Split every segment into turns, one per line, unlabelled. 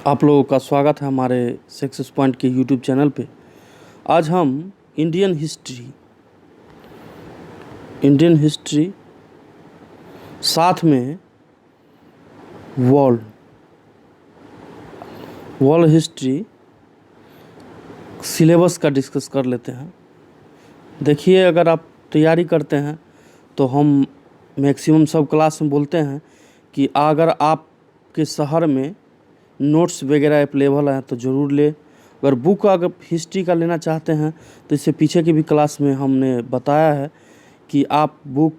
आप लोगों का स्वागत है हमारे सक्सेस पॉइंट के यूट्यूब चैनल पे। आज हम इंडियन हिस्ट्री साथ में वर्ल्ड हिस्ट्री सिलेबस का डिस्कस कर लेते हैं। देखिए, अगर आप तैयारी करते हैं तो हम मैक्सिमम सब क्लास में बोलते हैं कि अगर आपके शहर में नोट्स वगैरह अवेलेबल हैं तो ज़रूर ले। अगर बुक अगर हिस्ट्री का लेना चाहते हैं तो इससे पीछे की भी क्लास में हमने बताया है कि आप बुक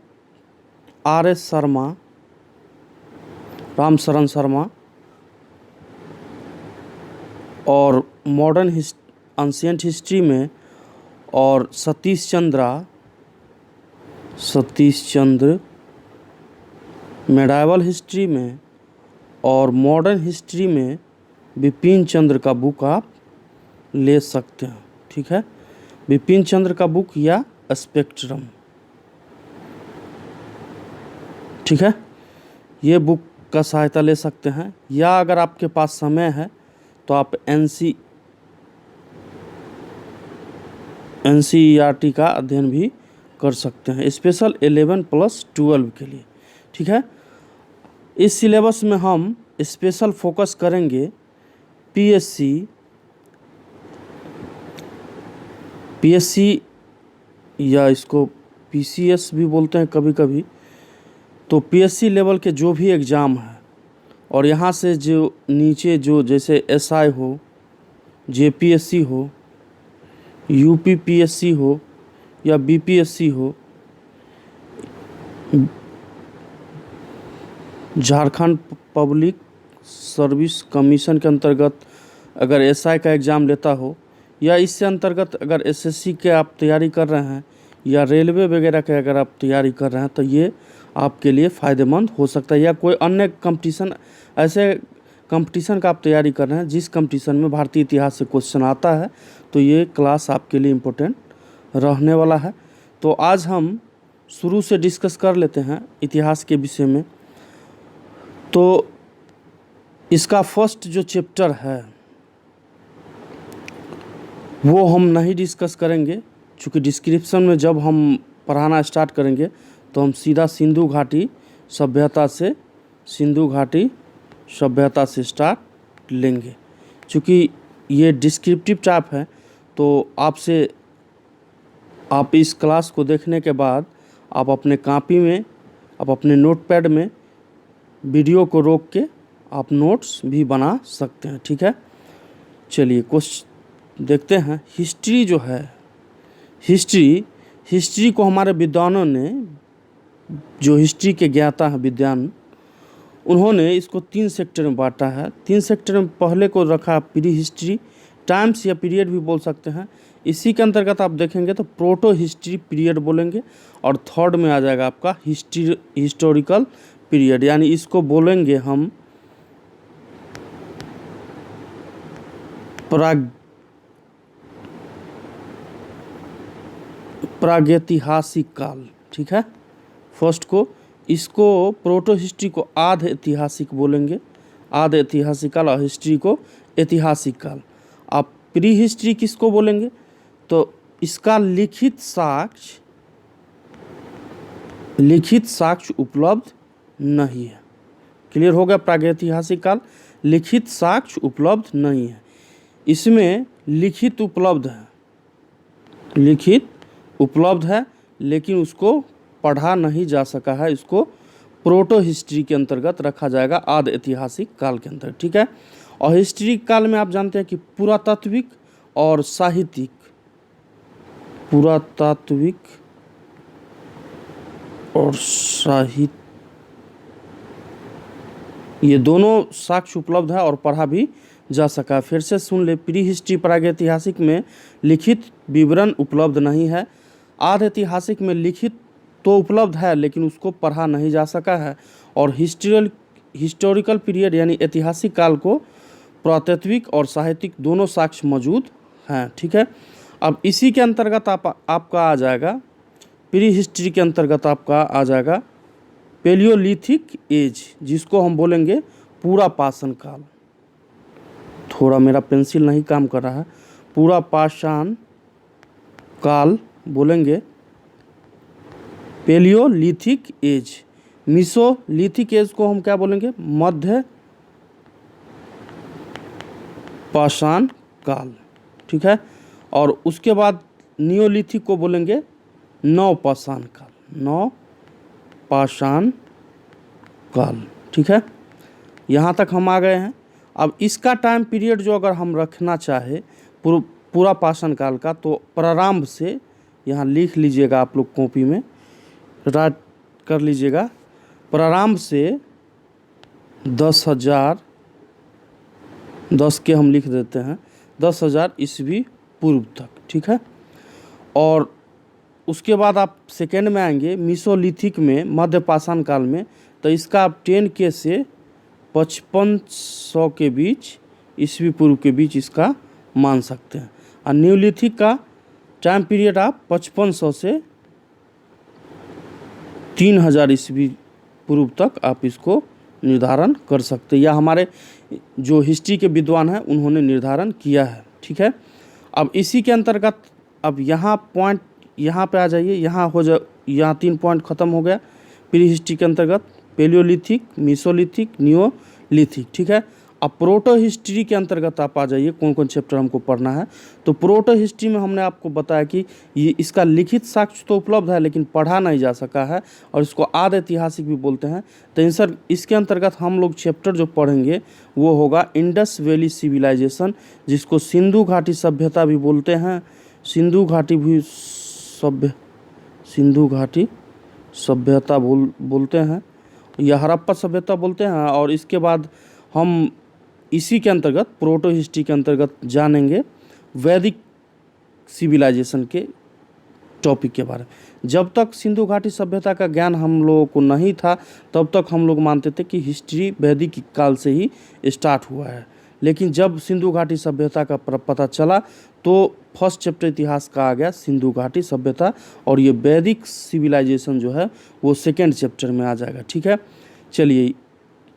R.S. शर्मा, रामशरण शर्मा और मॉडर्न एंशिएंट हिस्ट्री में और सतीश चंद्र मेडाइवल हिस्ट्री में और मॉडर्न हिस्ट्री में बिपिन चंद्र का बुक आप ले सकते हैं। ठीक है, बिपिन चंद्र का बुक या स्पेक्ट्रम, ठीक है, ये बुक का सहायता ले सकते हैं। या अगर आपके पास समय है तो आप NCERT का अध्ययन भी कर सकते हैं, स्पेशल 11+12 के लिए। ठीक है, इस सिलेबस में हम स्पेशल फोकस करेंगे पीएससी या इसको PCS भी बोलते हैं कभी कभी। तो पीएससी लेवल के जो भी एग्ज़ाम है और यहाँ से जो नीचे जो जैसे SI हो, JPSC हो, UPPSC हो या BPSC हो, झारखंड पब्लिक सर्विस कमीशन के अंतर्गत अगर SI का एग्ज़ाम लेता हो या इससे अंतर्गत अगर SSC के आप तैयारी कर रहे हैं या रेलवे वगैरह के अगर आप तैयारी कर रहे हैं तो ये आपके लिए फ़ायदेमंद हो सकता है। या कोई अन्य कंपटीशन, ऐसे कंपटीशन का आप तैयारी कर रहे हैं जिस कंपटीशन में भारतीय इतिहास से क्वेश्चन आता है, तो ये क्लास आपके लिए इम्पोर्टेंट रहने वाला है। तो आज हम शुरू से डिस्कस कर लेते हैं इतिहास के विषय में। तो इसका फर्स्ट जो चैप्टर है वो हम नहीं डिस्कस करेंगे, क्योंकि डिस्क्रिप्शन में जब हम पढ़ाना स्टार्ट करेंगे तो हम सीधा सिंधु घाटी सभ्यता से स्टार्ट लेंगे। क्योंकि ये डिस्क्रिप्टिव टाइप है तो आप इस क्लास को देखने के बाद आप अपने कॉपी में, आप अपने नोटपैड में वीडियो को रोक के आप नोट्स भी बना सकते हैं। ठीक है, चलिए क्वेश्चन देखते हैं। हिस्ट्री जो है, हिस्ट्री को हमारे विद्वानों ने, जो हिस्ट्री के ज्ञाता हैं विद्वान, उन्होंने इसको 3 सेक्टर में बांटा है। 3 सेक्टर में पहले को रखा प्री हिस्ट्री, टाइम्स या पीरियड भी बोल सकते हैं। इसी के अंतर्गत आप देखेंगे तो प्रोटो हिस्ट्री पीरियड बोलेंगे और थर्ड में आ जाएगा आपका हिस्टोरिकल पीरियड, यानी इसको बोलेंगे हम प्रागैतिहासिक काल। ठीक है, फर्स्ट को, इसको प्रोटो हिस्ट्री को आध ऐतिहासिक बोलेंगे, आध ऐतिहासिक काल, और हिस्ट्री को ऐतिहासिक काल। आप प्री हिस्ट्री किसको बोलेंगे तो इसका लिखित साक्ष्य उपलब्ध नहीं है। क्लियर हो गया? प्रागैतिहासिक काल, लिखित साक्ष्य उपलब्ध नहीं है। इसमें लिखित उपलब्ध है लेकिन उसको पढ़ा नहीं जा सका है। इसको प्रोटो हिस्ट्री के अंतर्गत रखा जाएगा, आध ऐतिहासिक काल के अंतर्गत। ठीक है, और हिस्ट्री काल में आप जानते हैं कि पुरातात्विक और साहित्यिक, ये दोनों साक्ष्य उपलब्ध है और पढ़ा भी जा सका। फिर से सुन ले, प्री हिस्ट्री प्रागैतिहासिक में लिखित विवरण उपलब्ध नहीं है। आध ऐतिहासिक में लिखित तो उपलब्ध है लेकिन उसको पढ़ा नहीं जा सका है। और हिस्टोरिकल पीरियड यानी ऐतिहासिक काल को पुरातात्विक और साहित्यिक दोनों साक्ष्य मौजूद हैं। ठीक है, अब इसी के अंतर्गत आपका आ जाएगा, प्री हिस्ट्री के अंतर्गत आपका आ जाएगा पेलियोलिथिक एज, जिसको हम बोलेंगे पूरा पाषाण काल। थोड़ा मेरा पेंसिल नहीं काम कर रहा है। पूरा पाषाण काल बोलेंगे पेलियोलिथिक एज। मीसोलिथिक एज को हम क्या बोलेंगे? मध्य पाषाण काल, ठीक है। और उसके बाद नियोलिथिक को बोलेंगे नवपाषाण काल, नवपाषाण काल, ठीक है। यहाँ तक हम आ गए हैं। अब इसका टाइम पीरियड जो अगर हम रखना चाहे पूरा पाषाण काल का, तो प्रारंभ से यहाँ लिख लीजिएगा, आप लोग कॉपी में राइट कर लीजिएगा। प्रारंभ से 10,000, 10 के हम लिख देते हैं, 10,000 ईस्वी पूर्व तक, ठीक है। और उसके बाद आप सेकेंड में आएंगे मीसोलिथिक में, मध्य पाषाण काल में, तो इसका आप 10K से 5500 के बीच ईस्वी पूर्व के बीच इसका मान सकते हैं। और न्यूलिथिक का टाइम पीरियड आप 5500 से 3000 ईस्वी पूर्व तक आप इसको निर्धारण कर सकते हैं, या हमारे जो हिस्ट्री के विद्वान हैं उन्होंने निर्धारण किया है, ठीक है। अब इसी के अंतर्गत अब यहाँ पॉइंट यहाँ पे आ जाइए, यहाँ 3 पॉइंट ख़त्म हो गया प्री हिस्ट्री के अंतर्गत, पेलियोलिथिक, मीसोलिथिक, नियोलिथिक, ठीक है। अब प्रोटो हिस्ट्री के अंतर्गत आप आ जाइए, कौन कौन चैप्टर हमको पढ़ना है। तो प्रोटो हिस्ट्री में हमने आपको बताया कि ये इसका लिखित साक्ष्य तो उपलब्ध है लेकिन पढ़ा नहीं जा सका है, और इसको आद ऐतिहासिक भी बोलते हैं। तो सर इसके अंतर्गत हम लोग चैप्टर जो पढ़ेंगे वो होगा इंडस वैली सिविलाइजेशन, जिसको सिंधु घाटी सभ्यता भी बोलते हैं, सिंधु घाटी सभ्यता बोलते हैं, या हड़प्पा सभ्यता बोलते हैं। और इसके बाद हम इसी के अंतर्गत प्रोटो हिस्ट्री के अंतर्गत जानेंगे वैदिक सिविलाइजेशन के टॉपिक के बारे में। जब तक सिंधु घाटी सभ्यता का ज्ञान हम लोगों को नहीं था, तब तक हम लोग मानते थे कि हिस्ट्री वैदिक काल से ही स्टार्ट हुआ है। लेकिन जब सिंधु घाटी सभ्यता का पता चला, तो फर्स्ट चैप्टर इतिहास का आ गया सिंधु घाटी सभ्यता, और ये वैदिक सिविलाइजेशन जो है वो सेकेंड चैप्टर में आ जाएगा, ठीक है। चलिए,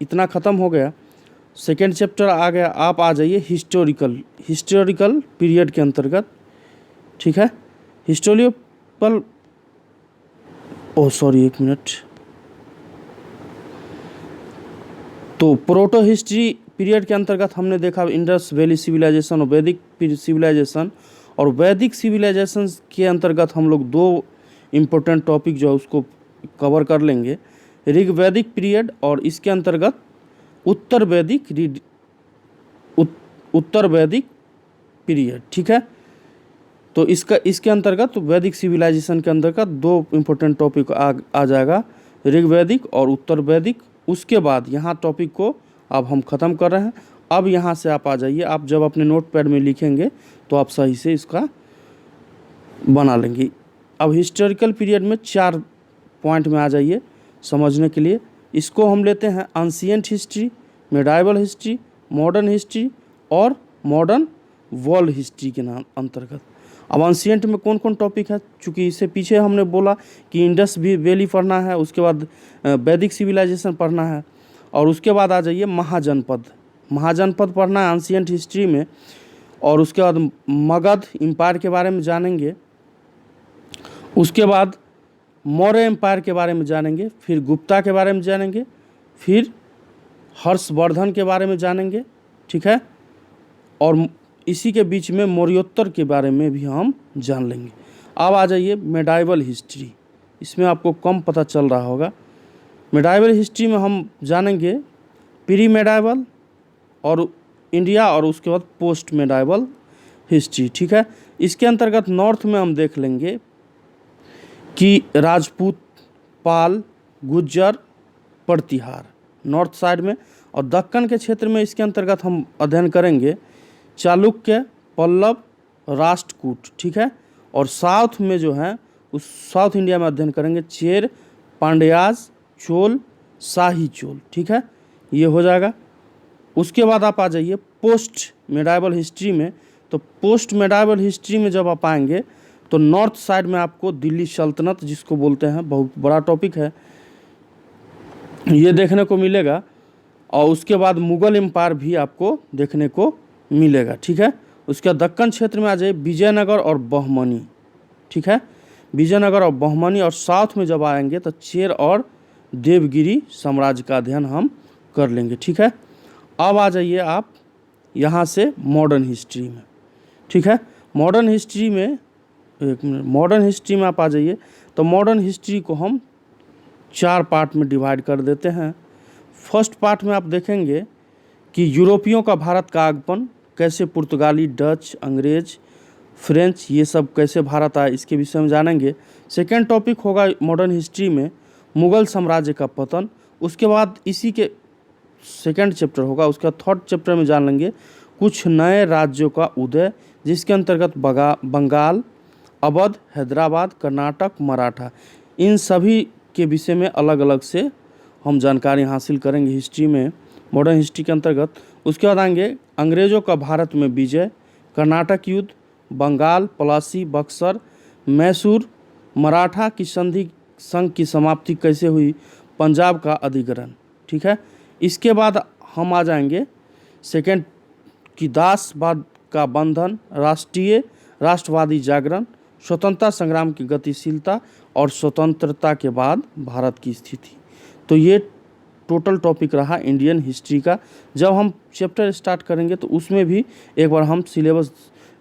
इतना ख़त्म हो गया। सेकेंड चैप्टर आ गया, आप आ जाइए हिस्टोरिकल पीरियड के अंतर्गत, ठीक है। हिस्टोरिकल एक मिनट। तो प्रोटो हिस्ट्री पीरियड के अंतर्गत हमने देखा इंडस वैली सिविलाइजेशन और वैदिक सिविलाइजेशन। और वैदिक सिविलाइजेशन के अंतर्गत हम लोग 2 इम्पोर्टेंट टॉपिक जो है उसको कवर कर लेंगे, ऋग्वैदिक पीरियड और इसके अंतर्गत उत्तर वैदिक पीरियड, ठीक है। तो इसके अंतर्गत वैदिक सिविलाइजेशन के अंतर्गत 2 इम्पोर्टेंट टॉपिक आ जाएगा, ऋग्वैदिक और उत्तर वैदिक। उसके बाद यहाँ टॉपिक को अब हम ख़त्म कर रहे हैं। अब यहाँ से आप आ जाइए, आप जब अपने नोट पैड में लिखेंगे तो आप सही से इसका बना लेंगे। अब हिस्टोरिकल पीरियड में 4 पॉइंट में आ जाइए समझने के लिए। इसको हम लेते हैं ancient history, medieval history, modern history और मॉडर्न वर्ल्ड हिस्ट्री के नाम अंतर्गत। अब एंशिएंट में कौन कौन टॉपिक है, चूँकि इससे पीछे हमने बोला कि इंडस वैली पढ़ना है, उसके बाद वैदिक सिविलाइजेशन पढ़ना है, और उसके बाद आ जाइए महाजनपद पढ़ना है एंशिएंट हिस्ट्री में। और उसके बाद मगध एम्पायर के बारे में जानेंगे, उसके बाद मौर्य एम्पायर के बारे में जानेंगे, फिर गुप्ता के बारे में जानेंगे, फिर हर्षवर्धन के बारे में जानेंगे, ठीक है। और इसी के बीच में मौर्योत्तर के बारे में भी हम जान लेंगे। अब आ जाइए मेडाइवल हिस्ट्री, इसमें आपको कम पता चल रहा होगा। मेडाइवल हिस्ट्री में हम जानेंगे प्री मेडाइवल और इंडिया, और उसके बाद पोस्ट मेडाइवल हिस्ट्री, ठीक है। इसके अंतर्गत नॉर्थ में हम देख लेंगे कि राजपूत, पाल, गुज्जर, प्रतिहार नॉर्थ साइड में, और दक्कन के क्षेत्र में इसके अंतर्गत हम अध्ययन करेंगे चालुक्य, पल्लव, राष्ट्रकूट, ठीक है। और साउथ में जो है उस साउथ इंडिया में अध्ययन करेंगे चेर, पांड्याज, चोल, शाही चोल, ठीक है। ये हो जाएगा। उसके बाद आप आ जाइए पोस्ट मेडाइवल हिस्ट्री में। तो पोस्ट मेडाइवल हिस्ट्री में जब आप आएंगे तो नॉर्थ साइड में आपको दिल्ली सल्तनत जिसको बोलते हैं, बहुत बड़ा टॉपिक है, ये देखने को मिलेगा। और उसके बाद मुग़ल एम्पायर भी आपको देखने को मिलेगा, ठीक है। उसके बाद दक्कन क्षेत्र में आ जाइए, विजयनगर और बहमनी, ठीक है, विजयनगर और बहमनी। और साउथ में जब आएंगे तो चेर और देवगिरी साम्राज्य का अध्ययन हम कर लेंगे, ठीक है। अब आ जाइए आप यहाँ से मॉडर्न हिस्ट्री में, ठीक है। मॉडर्न हिस्ट्री में, एक मिनट, मॉडर्न हिस्ट्री में आप आ जाइए तो मॉडर्न हिस्ट्री को हम 4 पार्ट में डिवाइड कर देते हैं। फर्स्ट पार्ट में आप देखेंगे कि यूरोपियों का भारत का आगमन, कैसे पुर्तगाली, डच, अंग्रेज, फ्रेंच ये सब कैसे भारत आए, इसके विषय में जानेंगे। सेकेंड टॉपिक होगा मॉडर्न हिस्ट्री में मुगल साम्राज्य का पतन। उसके बाद इसी के सेकेंड चैप्टर होगा, उसका थर्ड चैप्टर में जान लेंगे कुछ नए राज्यों का उदय, जिसके अंतर्गत बंगाल, अवध, हैदराबाद, कर्नाटक, मराठा, इन सभी के विषय में अलग अलग से हम जानकारी हासिल करेंगे हिस्ट्री में, मॉडर्न हिस्ट्री के अंतर्गत। उसके बाद आएंगे अंग्रेज़ों का भारत में विजय, कर्नाटक युद्ध, बंगाल, पलासी, बक्सर, मैसूर, मराठा की संघ की समाप्ति कैसे हुई, पंजाब का अधिग्रहण, ठीक है। इसके बाद हम आ जाएंगे सेकेंड की दासवाद का बंधन, राष्ट्रवादी जागरण, स्वतंत्रता संग्राम की गतिशीलता और स्वतंत्रता के बाद भारत की स्थिति। तो ये टोटल टॉपिक रहा इंडियन हिस्ट्री का। जब हम चैप्टर स्टार्ट करेंगे तो उसमें भी एक बार हम सिलेबस,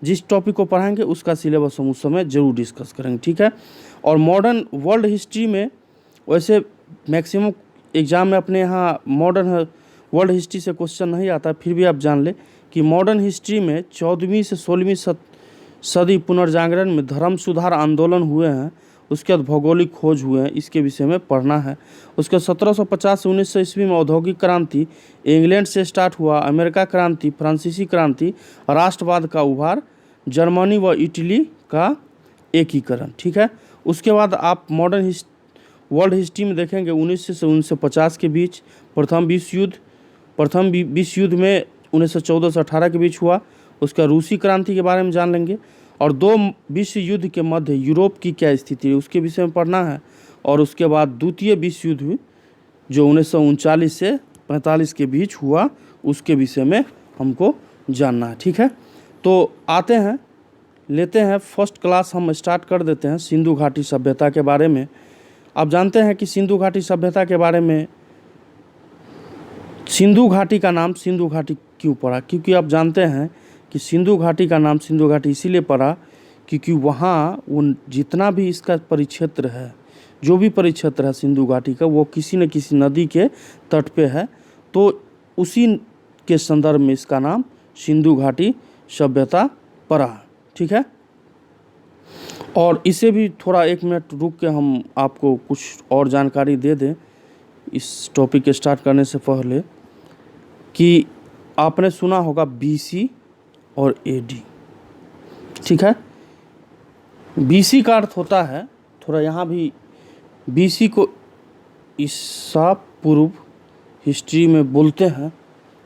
जिस टॉपिक को पढ़ाएंगे उसका सिलेबस हम उस समय ज़रूर डिस्कस करेंगे, ठीक है। और मॉडर्न वर्ल्ड हिस्ट्री में वैसे मैक्सिमम एग्ज़ाम में अपने यहाँ मॉडर्न वर्ल्ड हिस्ट्री से क्वेश्चन नहीं आता, फिर भी आप जान ले कि मॉडर्न हिस्ट्री में 14वीं से 16वीं सदी पुनर्जागरण में धर्म सुधार आंदोलन हुए हैं। उसके बाद भौगोलिक खोज हुए हैं, इसके विषय में पढ़ना है। उसके 1750 से 1900 ईस्वी में औद्योगिक क्रांति इंग्लैंड से स्टार्ट हुआ, अमेरिका क्रांति, फ्रांसीसी क्रांति, राष्ट्रवाद का उभार, जर्मनी व इटली का एकीकरण, ठीक है। उसके बाद आप मॉडर्न वर्ल्ड हिस्ट्री में देखेंगे 1900 से 1950 के बीच प्रथम विश्व युद्ध में 1914 से 18 के बीच हुआ। उसका रूसी क्रांति के बारे में जान लेंगे। और 2 विश्व युद्ध के मध्य यूरोप की क्या स्थिति है उसके विषय में पढ़ना है। और उसके बाद द्वितीय विश्व युद्ध जो 1939 से 45 के बीच हुआ उसके विषय में हमको जानना है, ठीक है। तो आते हैं, लेते हैं फर्स्ट क्लास हम स्टार्ट कर देते हैं सिंधु घाटी सभ्यता के बारे में। आप जानते हैं कि सिंधु घाटी सभ्यता के बारे में, सिंधु घाटी का नाम सिंधु घाटी क्यों पड़ा, क्योंकि आप जानते हैं कि सिंधु घाटी का नाम सिंधु घाटी इसीलिए पड़ा क्योंकि वहाँ वो जितना भी इसका परिक्षेत्र है, जो भी परिक्षेत्र है सिंधु घाटी का, वो किसी न किसी नदी के तट पे है। तो उसी के संदर्भ में इसका नाम सिंधु घाटी सभ्यता पड़ा, ठीक है। और इसे भी थोड़ा 1 मिनट रुक के हम आपको कुछ और जानकारी दे दें इस टॉपिक के स्टार्ट करने से पहले, कि आपने सुना होगा BC और AD, ठीक है। BC का अर्थ होता है, थोड़ा यहाँ भी BC को ईसा पूर्व हिस्ट्री में बोलते हैं,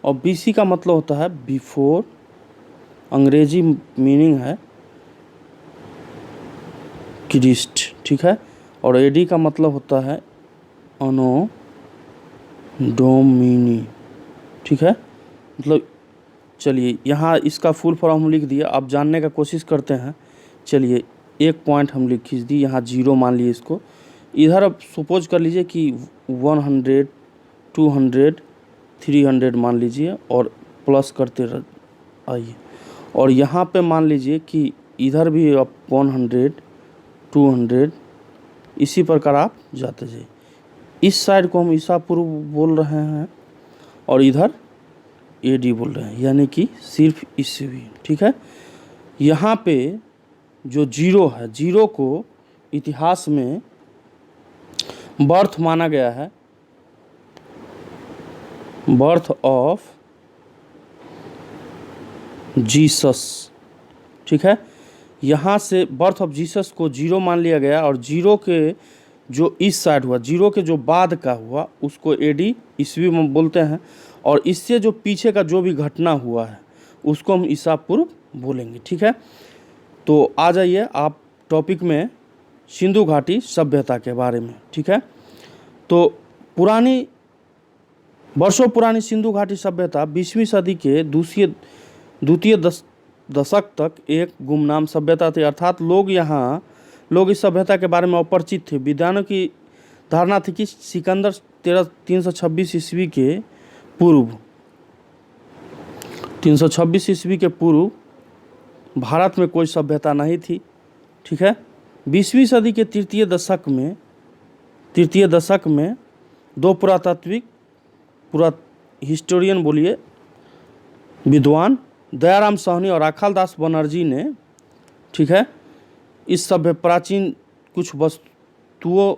और BC का मतलब होता है बिफोर, अंग्रेजी मीनिंग है क्रिस्ट, ठीक है। और AD का मतलब होता है अनो डोमिनी, ठीक है। मतलब चलिए यहाँ इसका फुल फॉर्म हम लिख दिया, आप जानने का कोशिश करते हैं। चलिए एक पॉइंट हम खींच दी, यहाँ 0 मान लिए इसको। इधर अब सपोज कर लीजिए कि 100, 200, 300 मान लीजिए और प्लस करते आइए। और यहाँ पे मान लीजिए कि इधर भी आप 100, 200 इसी प्रकार आप जाते जाइए। इस साइड को हम ईसा पूर्व बोल रहे हैं और इधर AD बोल रहे हैं, यानी कि सिर्फ ईस्वी, ठीक है। यहाँ पे जो 0 है, 0 को इतिहास में बर्थ माना गया है, बर्थ ऑफ जीसस, ठीक है। यहाँ से बर्थ ऑफ जीसस को 0 मान लिया गया और 0 के जो इस साइड हुआ, 0 के जो बाद का हुआ उसको AD ईस्वी में बोलते हैं। और इससे जो पीछे का जो भी घटना हुआ है उसको हम ईसा पूर्व बोलेंगे, ठीक है। तो आ जाइए आप टॉपिक में सिंधु घाटी सभ्यता के बारे में, ठीक है। तो वर्षों पुरानी सिंधु घाटी सभ्यता 20वीं सदी के द्वितीय दशक तक एक गुमनाम सभ्यता थी, अर्थात लोग इस सभ्यता के बारे में अपरिचित थे। विद्वानों की धारणा थी कि सिकंदर 326 ईस्वी के पूर्व 326 ईस्वी के पूर्व भारत में कोई सभ्यता नहीं थी। ठीक है। 20वीं सदी के तृतीय दशक में दो हिस्टोरियन बोलिए विद्वान दयाराम साहनी और अखालदास बनर्जी ने, ठीक है, इस सभ्य प्राचीन कुछ वस्तुओं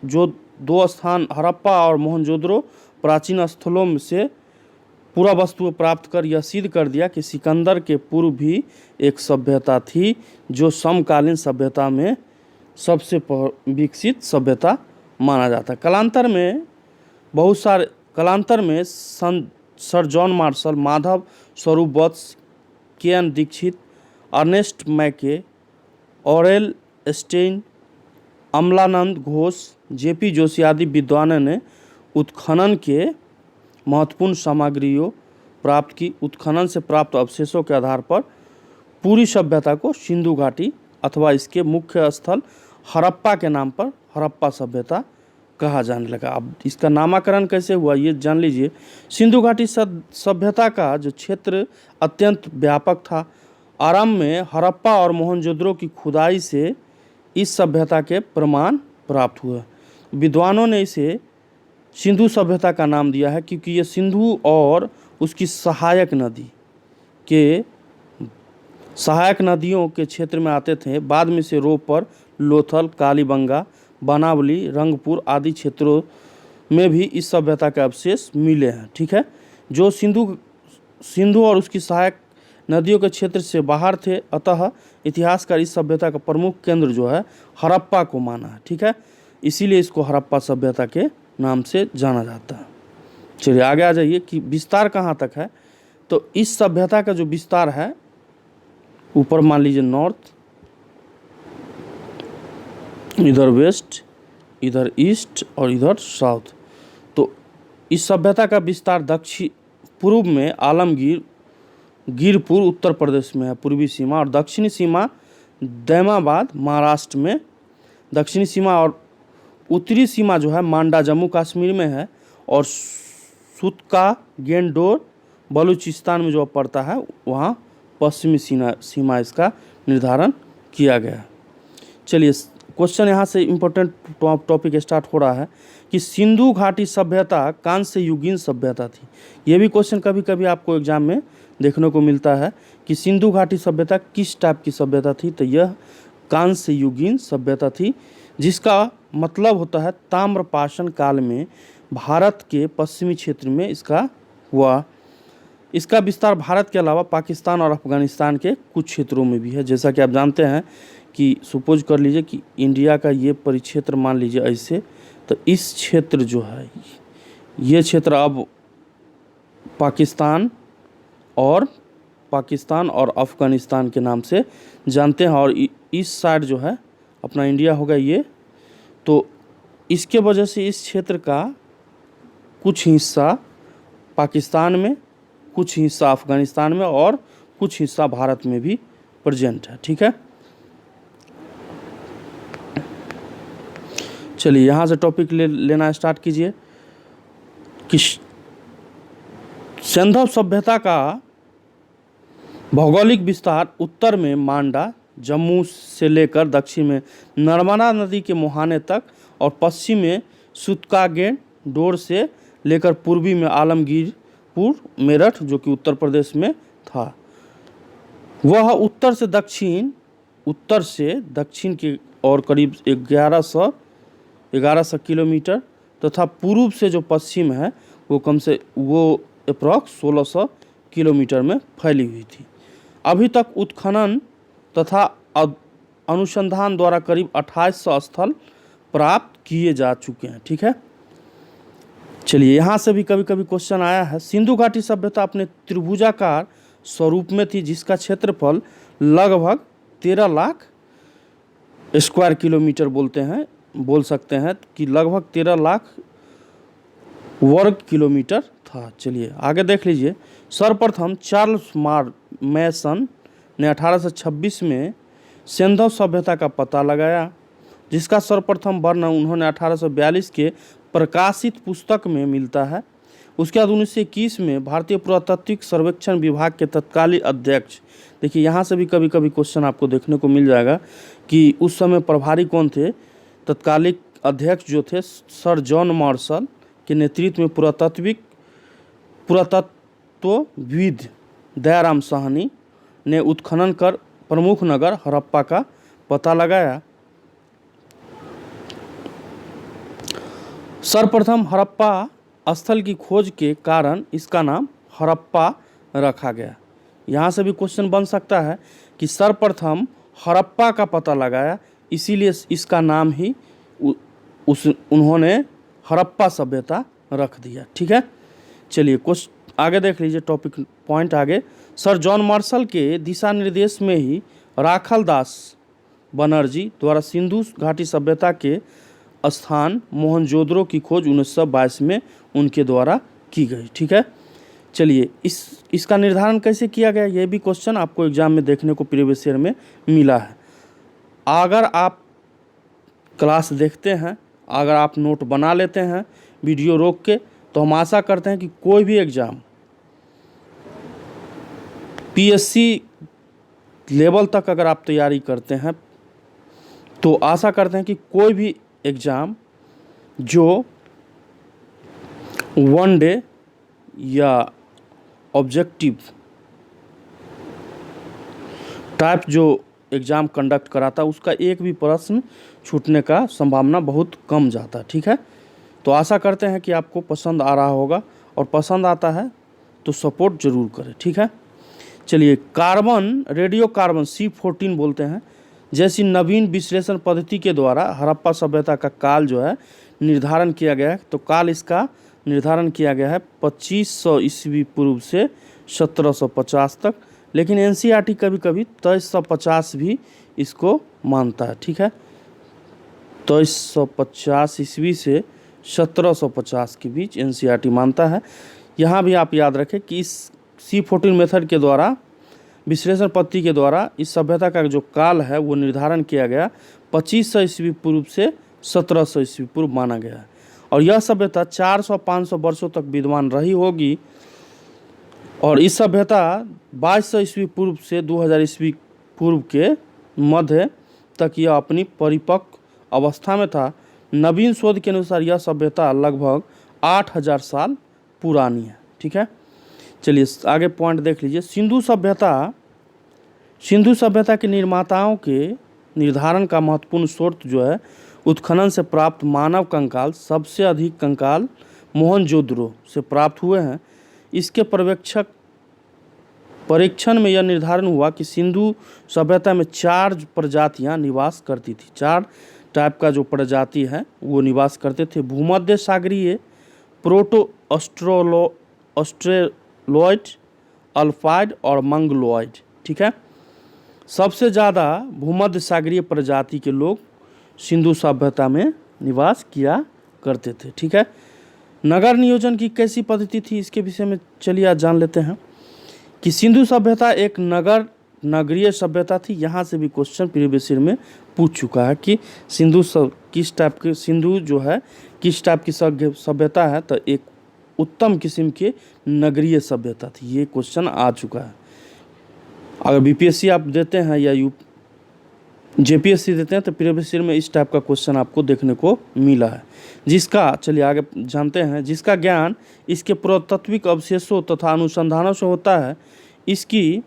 जो दो स्थान हड़प्पा और मोहनजोदड़ो प्राचीन स्थलों से पूरा वस्तु प्राप्त कर यह सिद्ध कर दिया कि सिकंदर के पूर्व भी एक सभ्यता थी जो समकालीन सभ्यता में सबसे विकसित सभ्यता माना जाता है। कालांतर में सर जॉन मार्शल, माधव स्वरूप वत्स, के.एन. दीक्षित, अर्नेस्ट मैके, ऑरेल स्टेइन, अमलानंद घोष, जे.पी. जोशी आदि विद्वानों ने उत्खनन के महत्वपूर्ण सामग्रियों प्राप्त की। उत्खनन से प्राप्त अवशेषों के आधार पर पूरी सभ्यता को सिंधु घाटी अथवा इसके मुख्य स्थल हड़प्पा के नाम पर हड़प्पा सभ्यता कहा जाने लगा। अब इसका नामकरण कैसे हुआ ये जान लीजिए। सिंधु घाटी सभ्यता का जो क्षेत्र अत्यंत व्यापक था। आरंभ में हड़प्पा और मोहनजोदड़ो की खुदाई से इस सभ्यता के प्रमाण प्राप्त हुए। विद्वानों ने इसे सिंधु सभ्यता का नाम दिया है क्योंकि ये सिंधु और उसकी सहायक नदियों के क्षेत्र में आते थे। बाद में से रोपर, लोथल, कालीबंगा, बनावली, रंगपुर आदि क्षेत्रों में भी इस सभ्यता के अवशेष मिले हैं। ठीक है, जो सिंधु और उसकी सहायक नदियों के क्षेत्र से बाहर थे। अतः इतिहासकार इस सभ्यता का प्रमुख केंद्र जो है हड़प्पा को माना है। ठीक है, इसीलिए इसको हड़प्पा सभ्यता के नाम से जाना जाता है। चलिए आगे आ जाइए कि विस्तार कहाँ तक है। तो इस सभ्यता का जो विस्तार है, ऊपर मान लीजिए नॉर्थ, इधर वेस्ट, इधर ईस्ट और इधर साउथ। तो इस सभ्यता का विस्तार दक्षिण पूर्व में गिरपुर उत्तर प्रदेश में है पूर्वी सीमा, और दक्षिणी सीमा दैमाबाद महाराष्ट्र में, दक्षिणी सीमा और उत्तरी सीमा जो है मांडा जम्मू कश्मीर में है, और सुतका गेंडोर बलूचिस्तान में जो पड़ता है वहाँ पश्चिमी सीमा इसका निर्धारण किया गया। चलिए क्वेश्चन यहाँ से इम्पोर्टेंट टॉपिक स्टार्ट हो रहा है कि सिंधु घाटी सभ्यता कांस्य युगीन सभ्यता थी। ये भी क्वेश्चन कभी कभी आपको एग्जाम में देखने को मिलता है कि सिंधु घाटी सभ्यता किस टाइप की सभ्यता थी। तो यह कांस्य युगीन सभ्यता थी, जिसका मतलब होता है ताम्रपाषाण काल में भारत के पश्चिमी क्षेत्र में इसका हुआ। इसका विस्तार भारत के अलावा पाकिस्तान और अफगानिस्तान के कुछ क्षेत्रों में भी है। जैसा कि आप जानते हैं कि सपोज कर लीजिए कि इंडिया का ये परिक्षेत्र मान लीजिए ऐसे, तो इस क्षेत्र जो है ये क्षेत्र अब पाकिस्तान और अफगानिस्तान के नाम से जानते हैं, और इस साइड जो है अपना इंडिया होगा ये। तो इसके वजह से इस क्षेत्र का कुछ हिस्सा पाकिस्तान में, कुछ हिस्सा अफगानिस्तान में और कुछ हिस्सा भारत में भी प्रेजेंट है। ठीक है, चलिए यहाँ से टॉपिक लेना स्टार्ट कीजिए कि सिंधु सभ्यता का भौगोलिक विस्तार उत्तर में मांडा जम्मू से लेकर दक्षिण में नर्मदा नदी के मुहाने तक, और पश्चिम में सुतकागेंडोर से लेकर पूर्वी में आलमगीरपुर मेरठ जो कि उत्तर प्रदेश में था। वह उत्तर से दक्षिण के और करीब 1100 किलोमीटर तथा पूर्व से जो पश्चिम है वो अप्रॉक्स 1600 किलोमीटर में फैली हुई थी। अभी तक उत्खनन तथा अनुसंधान द्वारा करीब 2800 स्थल प्राप्त किए जा चुके हैं। ठीक है, चलिए यहाँ से भी कभी कभी क्वेश्चन आया है। सिंधु घाटी सभ्यता अपने त्रिभुजाकार स्वरूप में थी, जिसका क्षेत्रफल लगभग 13 लाख स्क्वायर किलोमीटर बोल सकते हैं कि लगभग 13 लाख वर्ग किलोमीटर था। चलिए आगे देख लीजिए। सर्वप्रथम चार्ल्स मैसन ने 1826 में सिंधु सभ्यता का पता लगाया, जिसका सर्वप्रथम वर्णन उन्होंने 1842 के प्रकाशित पुस्तक में मिलता है। उसके बाद 1921 में भारतीय पुरातात्विक सर्वेक्षण विभाग के तत्कालीन अध्यक्ष, देखिए यहाँ से भी कभी कभी क्वेश्चन आपको देखने को मिल जाएगा कि उस समय प्रभारी कौन थे। तत्कालीन अध्यक्ष जो थे सर जॉन मार्शल के नेतृत्व में पुरातत्वविद दयाराम साहनी ने उत्खनन कर प्रमुख नगर हड़प्पा का पता लगाया। सर्वप्रथम हड़प्पा स्थल की खोज के कारण इसका नाम हड़प्पा रखा गया। यहाँ से भी क्वेश्चन बन सकता है कि सर्वप्रथम हड़प्पा का पता लगाया, इसीलिए इसका नाम ही उन्होंने हड़प्पा सभ्यता रख दिया। ठीक है, चलिए कुछ आगे देख लीजिए। टॉपिक पॉइंट आगे। सर जॉन मार्शल के दिशा निर्देश में ही राखल दास बनर्जी द्वारा सिंधु घाटी सभ्यता के स्थान मोहनजोदड़ो की खोज 1922 में उनके द्वारा की गई। ठीक है, चलिए इसका निर्धारण कैसे किया गया, ये भी क्वेश्चन आपको एग्जाम में देखने को प्रीवियस ईयर में मिला है। अगर आप क्लास देखते हैं, अगर आप नोट बना लेते हैं वीडियो रोक के, तो हम आशा करते हैं कि कोई भी एग्ज़ाम पीएससी लेवल तक अगर आप तैयारी करते हैं तो आशा करते हैं कि कोई भी एग्ज़ाम जो वन डे या ऑब्जेक्टिव टाइप जो एग्ज़ाम कंडक्ट कराता, उसका एक भी प्रश्न छूटने का संभावना बहुत कम जाता है। ठीक है, तो आशा करते हैं कि आपको पसंद आ रहा होगा, और पसंद आता है तो सपोर्ट ज़रूर करें। ठीक है, चलिए कार्बन, रेडियो कार्बन C14 बोलते हैं, जैसी नवीन विश्लेषण पद्धति के द्वारा हड़प्पा सभ्यता का काल जो है निर्धारण किया गया है। तो काल इसका निर्धारण किया गया है 2500 ईस्वी पूर्व से 1750 तक, लेकिन एनसीईआरटी कभी कभी 2350 भी इसको मानता है। ठीक है, 2350 ईस्वी से 1750 के बीच एनसीईआरटी मानता है। यहाँ भी आप याद रखें कि इस C14 मेथड के द्वारा, विश्लेषण पद्धति के द्वारा इस सभ्यता का जो काल है वो निर्धारण किया गया 2500 ईस्वी पूर्व से 1700 ईस्वी पूर्व माना गया है, और यह सभ्यता 400-500 वर्षों तक विद्यमान रही होगी। और इस सभ्यता 2200 ईस्वी पूर्व से 2000 ईस्वी पूर्व के मध्य तक यह अपनी परिपक्व अवस्था में था। नवीन शोध के अनुसार यह सभ्यता लगभग 8000 साल पुरानी है। ठीक है, चलिए आगे पॉइंट देख लीजिए। सिंधु सभ्यता के निर्माताओं के निर्धारण का महत्वपूर्ण स्रोत जो है उत्खनन से प्राप्त मानव कंकाल, सबसे अधिक कंकाल मोहनजोदड़ो से प्राप्त हुए हैं। इसके परीक्षण में यह निर्धारण हुआ कि सिंधु सभ्यता में 4 प्रजातियां निवास करती थी। 4 टाइप का जो प्रजाति है वो निवास करते थे। भूमध्य सागरीय, प्रोटो ऑस्ट्रेलोइड, अल्फाइड और मंगलोइड। ठीक है, सबसे ज़्यादा भूमध्य सागरीय प्रजाति के लोग सिंधु सभ्यता में निवास किया करते थे। ठीक है, नगर नियोजन की कैसी पद्धति थी, इसके विषय में चलिए आज जान लेते हैं कि सिंधु सभ्यता एक नगरीय सभ्यता थी। यहाँ से भी क्वेश्चन प्रीवियस ईयर में पूछ चुका है कि सिंधु किस टाइप की सभ्यता है, तो एक उत्तम किस्म के नगरीय सभ्यता थी। ये क्वेश्चन आ चुका है। अगर बीपीएससी आप देते हैं या जेपीएससी देते हैं तो प्रीवियस ईयर में इस टाइप का क्वेश्चन आपको देखने को मिला है, जिसका चलिए आगे जानते हैं। जिसका ज्ञान इसके पुरातात्विक अवशेषों तथा अनुसंधानों से होता है। इसकी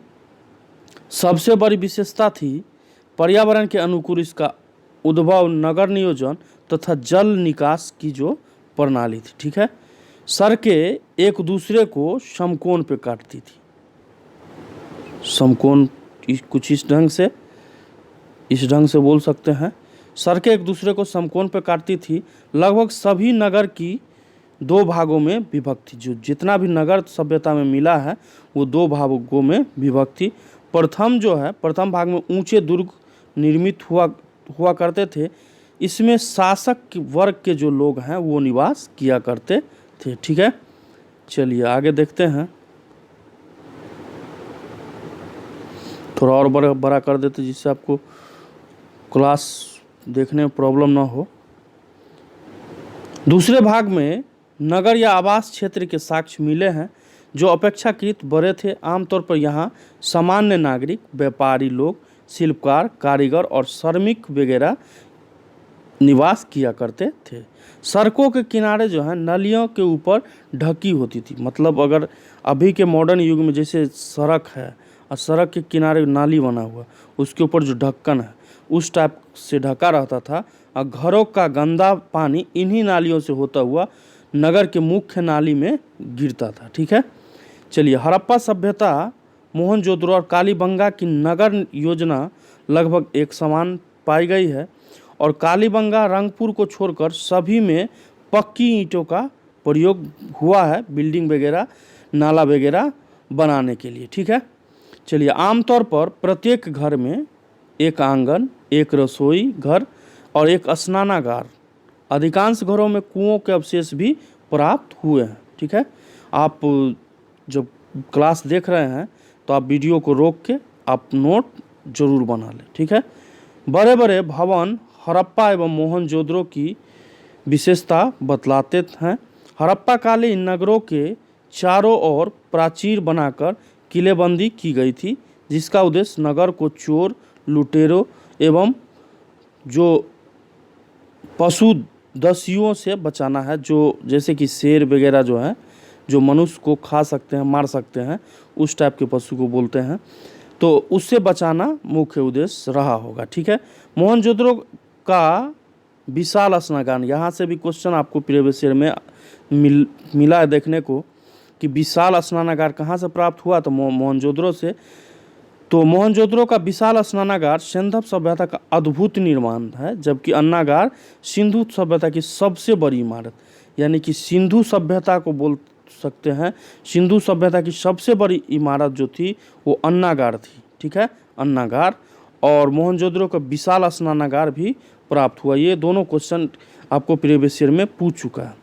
सबसे बड़ी विशेषता थी पर्यावरण के अनुकूल इसका उद्भव, नगर नियोजन तथा जल निकास की जो प्रणाली थी। ठीक है, सड़कें एक दूसरे को समकोण पे काटती थी। समकोण कुछ इस ढंग से बोल सकते हैं। सड़कें एक दूसरे को समकोण पे काटती थी। लगभग सभी नगर की 2 भागों में विभक्त थी। जो जितना भी नगर सभ्यता में मिला है वो 2 भागों में विभक्त थी। प्रथम भाग में ऊंचे दुर्ग निर्मित हुआ करते थे। इसमें शासक वर्ग के जो लोग हैं वो निवास किया करते थे। ठीक है, चलिए आगे देखते हैं। थोड़ा और बड़ा बड़ा कर देते जिससे आपको क्लास देखने में प्रॉब्लम ना हो। दूसरे भाग में नगर या आवास क्षेत्र के साक्ष्य मिले हैं जो अपेक्षाकृत बड़े थे। आमतौर पर यहाँ सामान्य नागरिक, व्यापारी लोग, शिल्पकार, कारीगर और श्रमिक वगैरह निवास किया करते थे। सड़कों के किनारे जो है नलियों के ऊपर ढकी होती थी। मतलब अगर अभी के मॉडर्न युग में जैसे सड़क है और सड़क के किनारे नाली बना हुआ, उसके ऊपर जो ढक्कन है उस टाइप से ढका रहता था और घरों का गंदा पानी इन्हीं नालियों से होता हुआ नगर के मुख्य नाली में गिरता था। ठीक है, चलिए हड़प्पा सभ्यता, मोहनजोदड़ो और कालीबंगा की नगर योजना लगभग एक समान पाई गई है और कालीबंगा, रंगपुर को छोड़कर सभी में पक्की ईंटों का प्रयोग हुआ है बिल्डिंग वगैरह, नाला वगैरह बनाने के लिए। ठीक है, चलिए आमतौर पर प्रत्येक घर में एक आंगन, एक रसोई घर और एक स्नानागार, अधिकांश घरों में कुओं के अवशेष भी प्राप्त हुए हैं। ठीक है, आप जब क्लास देख रहे हैं तो आप वीडियो को रोक के आप नोट जरूर बना लें। ठीक है, बड़े बड़े भवन हड़प्पा एवं मोहनजोदड़ो की विशेषता बतलाते हैं। हड़प्पाकालीन नगरों के चारों ओर प्राचीर बनाकर किलेबंदी की गई थी जिसका उद्देश्य नगर को चोर, लुटेरों एवं जो पशु दस्युओं से बचाना है, जो जैसे कि शेर वगैरह जो है जो मनुष्य को खा सकते हैं, मार सकते हैं, उस टाइप के पशु को बोलते हैं, तो उससे बचाना मुख्य उद्देश्य रहा होगा। ठीक है, मोहनजोदड़ो का विशाल स्नानागार, यहाँ से भी क्वेश्चन आपको प्रीवियस ईयर में मिला है देखने को कि विशाल स्नानागार कहाँ से प्राप्त हुआ, तो मोहनजोदड़ो से। तो मोहनजोदड़ो का विशाल स्नानागार सिंधु सभ्यता का अद्भुत निर्माण है, जबकि अन्नागार सिंधु सभ्यता की सबसे बड़ी इमारत, यानी कि सिंधु सभ्यता को बोल सकते हैं। सिंधु सभ्यता की सबसे बड़ी इमारत जो थी वो अन्नागार थी। ठीक है, अन्नागार और मोहनजोदड़ो का विशाल स्नानागार भी प्राप्त हुआ। ये दोनों क्वेश्चन आपको प्रीवियस ईयर में पूछ चुका है।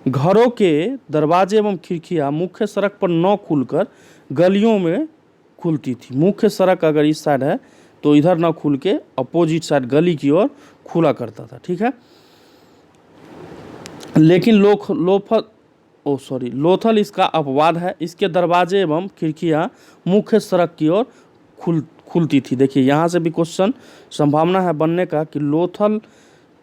घरों के दरवाजे एवं खिड़कियां मुख्य सड़क पर न खुलकर गलियों में खुलती थी। मुख्य सड़क अगर इस साइड है तो इधर न खुल के अपोजिट साइड गली की ओर खुला करता था। ठीक है, लेकिन लोथल इसका अपवाद है। इसके दरवाजे एवं खिड़कियां मुख्य सड़क की ओर खुलती थी। देखिए यहाँ से भी क्वेश्चन संभावना है बनने का कि लोथल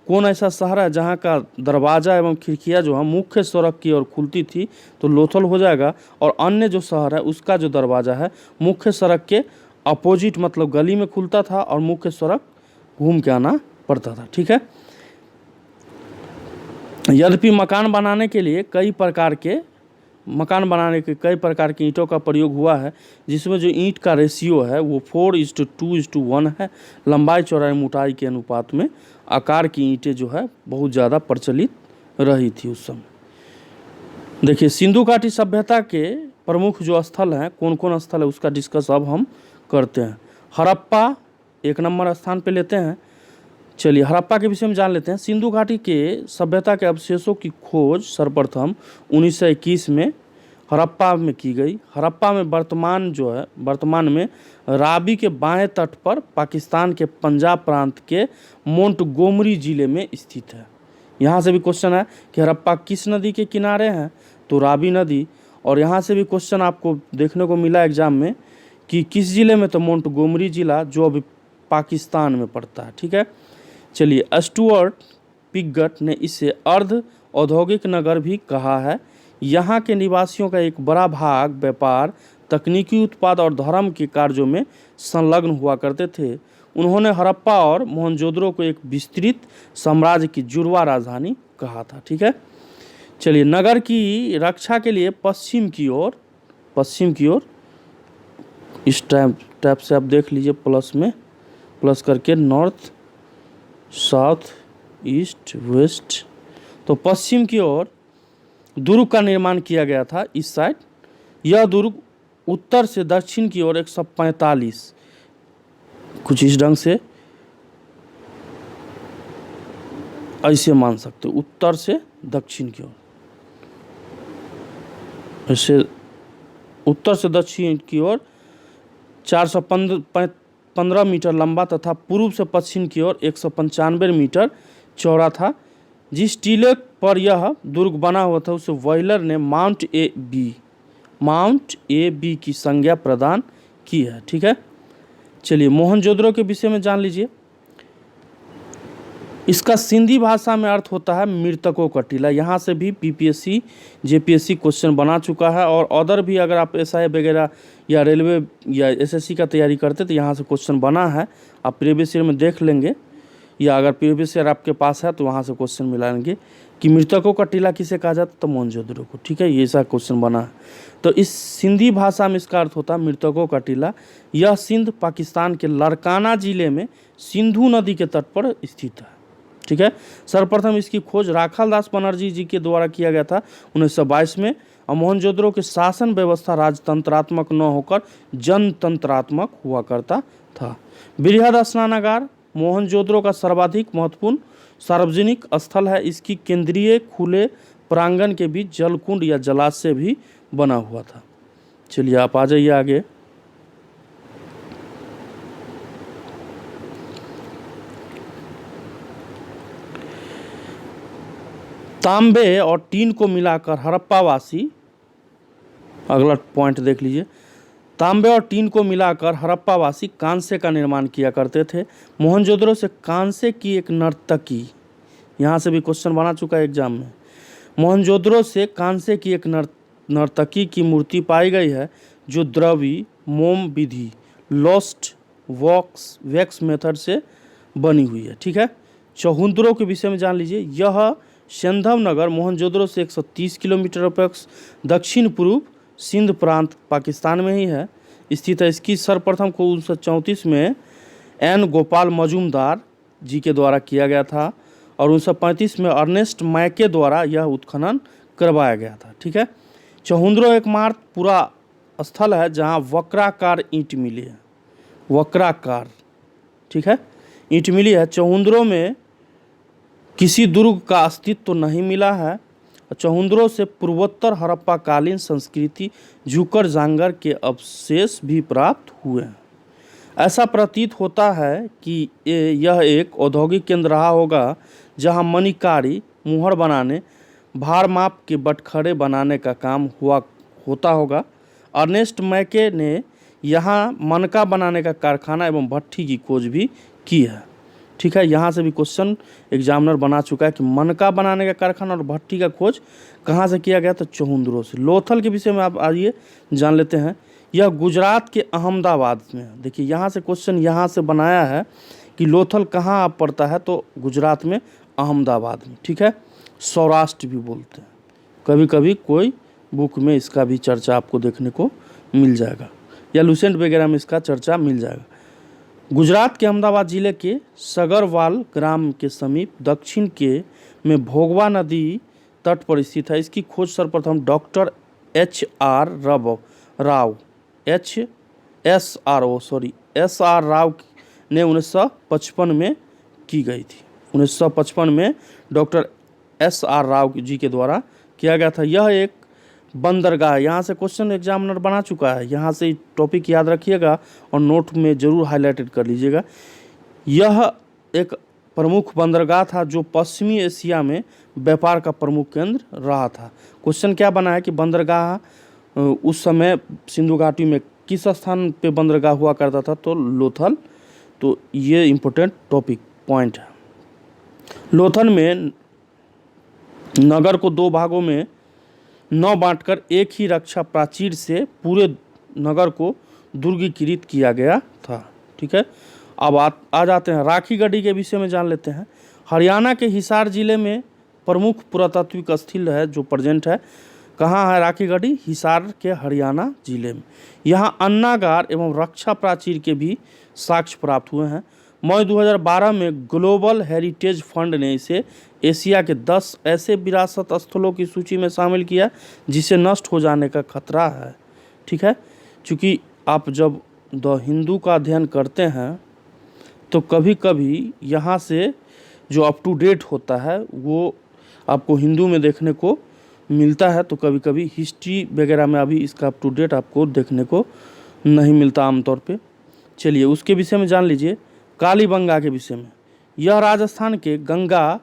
कौन ऐसा शहर है जहाँ का दरवाज़ा एवं खिड़कियाँ जो है मुख्य सड़क की ओर खुलती थी, तो लोथल हो जाएगा। और अन्य जो शहर है उसका जो दरवाज़ा है मुख्य सड़क के अपोजिट, मतलब गली में खुलता था और मुख्य सड़क घूम के आना पड़ता था। ठीक है, यद्यपि मकान बनाने के कई प्रकार के ईंटों का प्रयोग हुआ है, जिसमें जो ईंट का रेशियो है वो 4:2:1 है। लंबाई, चौड़ाई, मोटाई के अनुपात में आकार की ईंटें जो है बहुत ज़्यादा प्रचलित रही थी उस समय। देखिए सिंधु घाटी सभ्यता के प्रमुख जो स्थल हैं, कौन कौन स्थल है उसका डिस्कस अब हम करते हैं। हड़प्पा एक नंबर स्थान पे लेते हैं। चलिए हड़प्पा के विषय में जान लेते हैं। सिंधु घाटी के सभ्यता के अवशेषों की खोज सर्वप्रथम 1921 में हड़प्पा में की गई। हड़प्पा में वर्तमान में रावी के बाएं तट पर पाकिस्तान के पंजाब प्रांत के मोंटगोमरी जिले में स्थित है। यहाँ से भी क्वेश्चन है कि हड़प्पा किस नदी के किनारे हैं, तो रावी नदी। और यहाँ से भी क्वेश्चन आपको देखने को मिला एग्जाम में कि किस जिले में, तो मोंटगोमरी जिला जो अभी पाकिस्तान में पड़ता है। ठीक है, चलिए स्टुअर्ट पिगट ने इसे अर्ध औद्योगिक नगर भी कहा है। यहाँ के निवासियों का एक बड़ा भाग व्यापार, तकनीकी उत्पाद और धर्म के कार्यों में संलग्न हुआ करते थे। उन्होंने हड़प्पा और मोहनजोदड़ो को एक विस्तृत साम्राज्य की जुड़वा राजधानी कहा था। ठीक है, चलिए नगर की रक्षा के लिए पश्चिम की ओर इस टाइप से आप देख लीजिए, प्लस करके नॉर्थ, साउथ, ईस्ट, वेस्ट, तो पश्चिम की ओर दुर्ग का निर्माण किया गया था इस साइड। यह दुर्ग उत्तर से दक्षिण की ओर 145 कुछ इस ढंग से ऐसे मान सकते हो, उत्तर से दक्षिण की ओर ऐसे उत्तर से दक्षिण की ओर 415 मीटर लंबा तथा पूर्व से पश्चिम की ओर 195 मीटर चौड़ा था। जिस टीले पर यह दुर्ग बना हुआ था उसे व्हीलर ने माउंट ए बी की संज्ञा प्रदान की है। ठीक है, चलिए मोहनजोदड़ो के विषय में जान लीजिए। इसका सिंधी भाषा में अर्थ होता है मृतकों का टीला। यहाँ से भी पीपीएससी जेपीएससी क्वेश्चन बना चुका है, और अदर भी अगर आप एसआई वगैरह या रेलवे या एसएससी का तैयारी करते तो यहाँ से क्वेश्चन बना है। आप प्रीवियस ईयर में देख लेंगे, या अगर प्रीवियस ईयर आपके पास है तो वहाँ से क्वेश्चन मिलाएंगे कि मृतकों का टीला किसे कहा जाता है, तो मोहनजोदड़ो को। ठीक है, ये ऐसा क्वेश्चन बना है। तो इस सिंधी भाषा में इसका अर्थ होता है मृतकों का टीला। यह सिंध पाकिस्तान के लारकाना जिले में सिंधु नदी के तट पर स्थित है। ठीक है, सर्वप्रथम इसकी खोज राखालदास बनर्जी जी के द्वारा किया गया था 1922 में। और मोहनजोदड़ो की शासन व्यवस्था राजतंत्रात्मक न होकर जनतंत्रात्मक हुआ करता था। बृहद स्नानागार मोहनजोदड़ो का सर्वाधिक महत्वपूर्ण सार्वजनिक स्थल है। इसकी केंद्रीय खुले प्रांगण के बीच जलकुंड या जलाशय भी बना हुआ था। चलिए आप आ जाइए आगे। तांबे और टीन को मिलाकर हड़प्पावासी, अगला पॉइंट देख लीजिए। तांबे और टीन को मिलाकर हड़प्पावासी कांसे का निर्माण किया करते थे। मोहनजोदड़ो से कांसे की एक नर्तकी, यहाँ से भी क्वेश्चन बना चुका है एग्जाम में। मोहनजोदड़ो से कांसे की एक नर्तकी की मूर्ति पाई गई है जो द्रवी मोम विधि लॉस्ट वैक्स मेथड से बनी हुई है। ठीक है, चौहुंदरो के विषय में जान लीजिए। यह सेंधव नगर मोहनजोदड़ो से 130 किलोमीटर अपेक्ष दक्षिण पूर्व सिंध प्रांत पाकिस्तान में ही है स्थित है। इसकी सर्वप्रथम को 1934 में एन गोपाल मजूमदार जी के द्वारा किया गया था, और 1935 में अर्नेस्ट मैके द्वारा यह उत्खनन करवाया गया था। ठीक है, चौहुंदरो एकमात्र पूरा स्थल है जहां वक्राकार ईंट मिली है। वक्राकार, ठीक है, ईंट मिली है। चौहुंदरो में किसी दुर्ग का अस्तित्व तो नहीं मिला है। चौहुंदरो से पूर्वोत्तर हड़प्पाकालीन संस्कृति झुकर जांगर के अवशेष भी प्राप्त हुए हैं। ऐसा प्रतीत होता है कि यह एक औद्योगिक केंद्र रहा होगा जहां मणिकारी, मुहर बनाने, भार माप के बटखरे बनाने का काम होता होगा। अर्नेस्ट मैके ने यहाँ मनका बनाने का कारखाना एवं भट्ठी की खोज भी की है। ठीक है, यहाँ से भी क्वेश्चन एग्जामिनर बना चुका है कि मनका बनाने का कारखाना और भट्ठी का खोज कहाँ से किया गया, तो चौहुंदरो से। लोथल के विषय में आप आइए जान लेते हैं। यह गुजरात के अहमदाबाद में है। देखिए यहाँ से क्वेश्चन यहाँ से बनाया है कि लोथल कहाँ आप पड़ता है, तो गुजरात में अहमदाबाद में। ठीक है, सौराष्ट्र भी बोलते हैं। कभी कभी कोई बुक में इसका भी चर्चा आपको देखने को मिल जाएगा, या लुसेंट वगैरह में इसका चर्चा मिल जाएगा। गुजरात के अहमदाबाद जिले के सगरवाल ग्राम के समीप दक्षिण में भोगवा नदी तट पर स्थित है। इसकी खोज सर्वप्रथम डॉक्टर एस आर राव ने 1955 में की गई थी। 1955 में doctor S R Rao ji के द्वारा किया गया था। यह एक बंदरगाह, यहाँ से क्वेश्चन एग्जामिनर बना चुका है। यहाँ से टॉपिक याद रखिएगा और नोट में जरूर हाईलाइटेड कर लीजिएगा। यह एक प्रमुख बंदरगाह था जो पश्चिमी एशिया में व्यापार का प्रमुख केंद्र रहा था। क्वेश्चन क्या बना है कि बंदरगाह उस समय सिंधु घाटी में किस स्थान पे बंदरगाह हुआ करता था, तो लोथल। तो ये इम्पोर्टेंट टॉपिक पॉइंट है। लोथल में नगर को दो भागों में न बांटकर एक ही रक्षा प्राचीर से पूरे नगर को दुर्गीकृत किया गया था। ठीक है, अब आ जाते हैं राखी गढ़ी के विषय में जान लेते हैं। हरियाणा के हिसार जिले में प्रमुख पुरातात्विक स्थल है जो प्रेजेंट है। कहाँ है राखी गढ़ी? हिसार के हरियाणा जिले में। यहाँ अन्नागार एवं रक्षा प्राचीर के भी साक्ष्य प्राप्त हुए हैं। मई 2012 में ग्लोबल हेरिटेज फंड ने इसे एशिया के 10 ऐसे विरासत स्थलों की सूची में शामिल किया जिसे नष्ट हो जाने का खतरा है। ठीक है, क्योंकि आप जब द हिंदू का अध्ययन करते हैं तो कभी कभी यहाँ से जो अप टू डेट होता है वो आपको हिंदू में देखने को मिलता है, तो कभी कभी हिस्ट्री वगैरह में अभी इसका अप टू डेट आपको देखने को नहीं मिलता आमतौर पे। चलिए उसके विषय में जान लीजिए। कालीबंगा के विषय में, यह राजस्थान के गंगा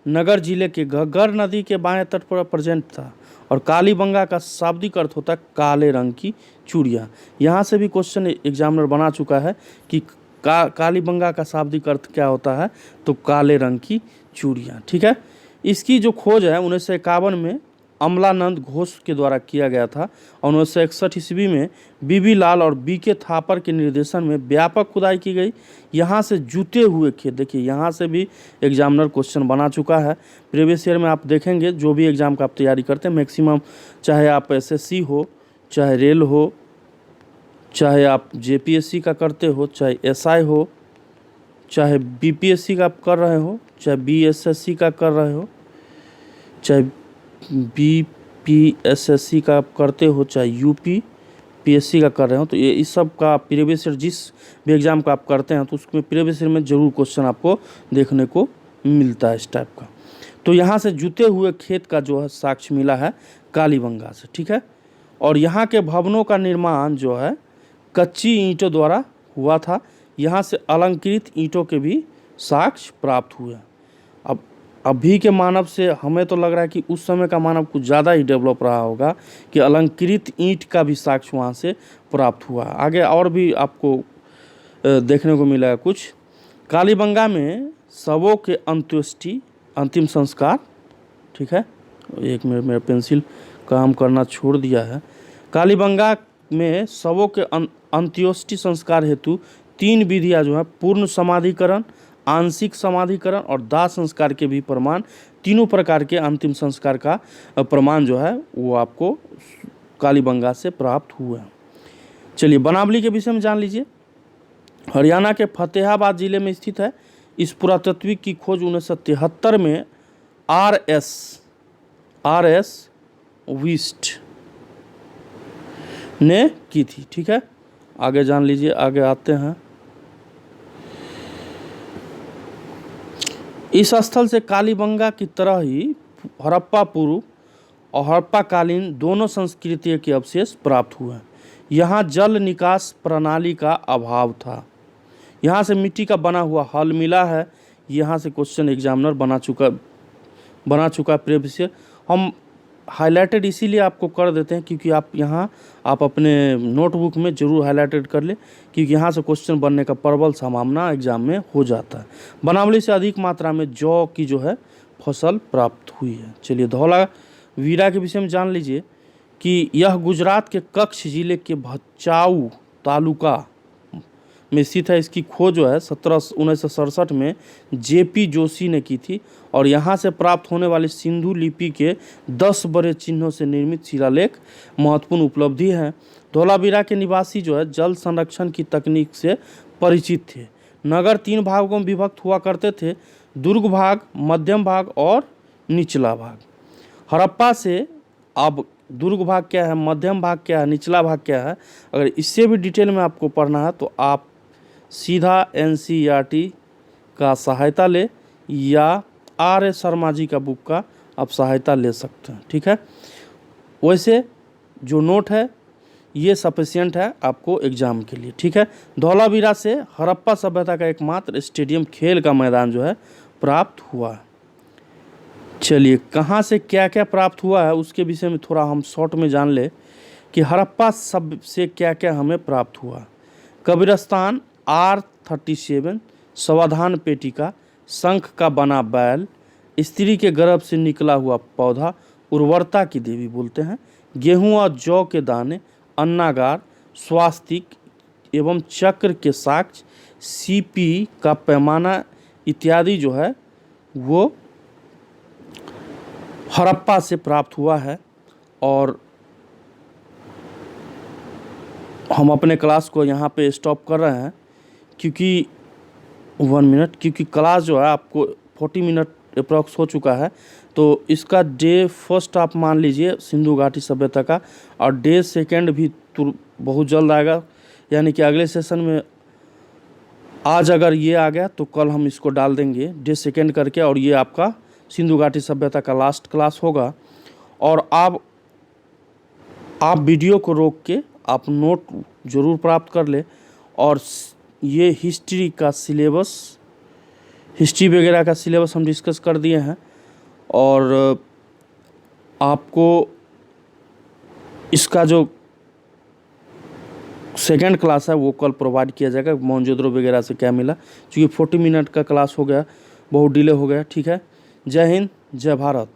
नगर जिले के घग्गर नदी के बाएं तट पर प्रेजेंट था, और कालीबंगा का शाब्दिक अर्थ होता है काले रंग की चूड़ियाँ। यहाँ से भी क्वेश्चन एग्जामिनर बना चुका है कि कालीबंगा का शाब्दिक अर्थ क्या होता है, तो काले रंग की चूड़ियाँ। ठीक है, इसकी जो खोज है 1951 में अमलानंद घोष के द्वारा किया गया था, और 1961 ईस्वी में बीबी लाल और बीके थापर के निर्देशन में व्यापक खुदाई की गई। यहाँ से जुते हुए खेत, देखिए यहाँ से भी एग्जामिनर क्वेश्चन बना चुका है। प्रीवियस ईयर में आप देखेंगे जो भी एग्ज़ाम का आप तैयारी करते हैं मैक्सिमम, चाहे आप एसएससी हो, चाहे रेल हो, चाहे आप जेपीएससी का करते हो, चाहे एसआई हो, चाहे बीपीएससी का आप कर रहे हो, चाहे बीएसएससी का कर रहे हो, चाहे बीपीएसएससी का आप करते हो, चाहे यूपीपीएससी का कर रहे हो, तो ये इस सब का प्रीवियस ईयर जिस भी एग्ज़ाम का आप करते हैं तो उसमें प्रीवियस ईयर में ज़रूर क्वेश्चन आपको देखने को मिलता है इस टाइप का। तो यहाँ से जुते हुए खेत का जो है साक्ष्य मिला है कालीबंगा से। ठीक है, और यहाँ के भवनों का निर्माण जो है कच्ची ईंटों द्वारा हुआ था। यहाँ से अलंकृत ईंटों के भी साक्ष्य प्राप्त हुए। अब अभी के मानव से हमें तो लग रहा है कि उस समय का मानव कुछ ज़्यादा ही डेवलप रहा होगा कि अलंकृत ईंट का भी साक्ष्य वहाँ से प्राप्त हुआ। आगे और भी आपको देखने को मिला कुछ। कालीबंगा में शवों के अंत्येष्टि, अंतिम संस्कार। ठीक है, एक मिनट मेरा पेंसिल काम करना छोड़ दिया है। कालीबंगा में शवों के अंत्येष्टि संस्कार हेतु 3 विधियाँ जो है पूर्ण समाधिकरण, आंशिक समाधिकरण और दाह संस्कार के भी प्रमाण, तीनों प्रकार के अंतिम संस्कार का प्रमाण जो है वो आपको कालीबंगा से प्राप्त हुआ। चलिए बनावली के विषय में जान लीजिए। हरियाणा के फतेहाबाद जिले में स्थित है। इस पुरातत्विक की खोज 1973 में आर.एस. विस्ट ने की थी। ठीक है, आगे जान लीजिए, आगे आते हैं। इस स्थल से कालीबंगा की तरह ही हड़प्पा पूर्व और हड़प्पाकालीन दोनों संस्कृतियों के अवशेष प्राप्त हुए हैं। यहाँ जल निकास प्रणाली का अभाव था। यहाँ से मिट्टी का बना हुआ हल मिला है। यहाँ से क्वेश्चन एग्जामिनर बना चुका प्रीवियस ईयर। हम हाईलाइटेड इसीलिए आपको कर देते हैं क्योंकि आप अपने नोटबुक में जरूर हाईलाइटेड कर ले, क्योंकि यहाँ से क्वेश्चन बनने का प्रबल संभावना एग्जाम में हो जाता है। बनावली से अधिक मात्रा में जौ की जो है फसल प्राप्त हुई है। चलिए धौलावीरा के विषय में जान लीजिए कि यह गुजरात के कच्छ जिले के भचाऊ तालुका में स्थित है। इसकी खोज जो है 1967 में जेपी जोशी ने की थी, और यहाँ से प्राप्त होने वाली सिंधु लिपि के 10 बड़े चिन्हों से निर्मित शिलालेख महत्वपूर्ण उपलब्धि है। धौलावीरा के निवासी जो है जल संरक्षण की तकनीक से परिचित थे। नगर 3 भागों में विभक्त हुआ करते थे, दुर्ग भाग, मध्यम भाग और निचला भाग। हड़प्पा से अब दुर्ग भाग क्या है, मध्यम भाग क्या है, निचला भाग क्या है, अगर इससे भी डिटेल में आपको पढ़ना है तो आप सीधा एनसीईआरटी का सहायता ले या आर शर्मा जी का बुक का आप सहायता ले सकते हैं। ठीक है, वैसे जो नोट है ये सफिशिएंट है आपको एग्जाम के लिए। ठीक है, धौलावीरा से हड़प्पा सभ्यता का एकमात्र स्टेडियम खेल का मैदान जो है प्राप्त हुआ। चलिए कहाँ से क्या क्या प्राप्त हुआ है उसके विषय में थोड़ा हम शॉर्ट में जान ले कि हड़प्पा सब से क्या क्या हमें प्राप्त हुआ। कब्रिस्तान R37, समाधान पेटिका, शंख का बना बैल, स्त्री के गर्भ से निकला हुआ पौधा, उर्वरता की देवी बोलते हैं, गेहूं और जौ के दाने, अन्नागार, स्वास्तिक एवं चक्र के साक्ष्य, सीपी का पैमाना इत्यादि जो है वो हड़प्पा से प्राप्त हुआ है। और हम अपने क्लास को यहाँ पे स्टॉप कर रहे हैं क्योंकि 1 मिनट, क्योंकि क्लास जो है आपको 40 मिनट अप्रॉक्स हो चुका है। तो इसका डे फर्स्ट आप मान लीजिए सिंधु घाटी सभ्यता का, और डे सेकंड भी बहुत जल्द आएगा, यानी कि अगले सेशन में आज अगर ये आ गया तो कल हम इसको डाल देंगे डे सेकंड करके, और ये आपका सिंधु घाटी सभ्यता का लास्ट क्लास होगा। और आप वीडियो को रोक के आप नोट ज़रूर प्राप्त कर ले। और ये हिस्ट्री वगैरह का सिलेबस हम डिस्कस कर दिए हैं, और आपको इसका जो सेकंड क्लास है वो कल प्रोवाइड किया जाएगा। मोहनजोदड़ो वगैरह से क्या मिला, क्योंकि 40 मिनट का क्लास हो गया, बहुत डिले हो गया। ठीक है, जय हिंद, जय भारत।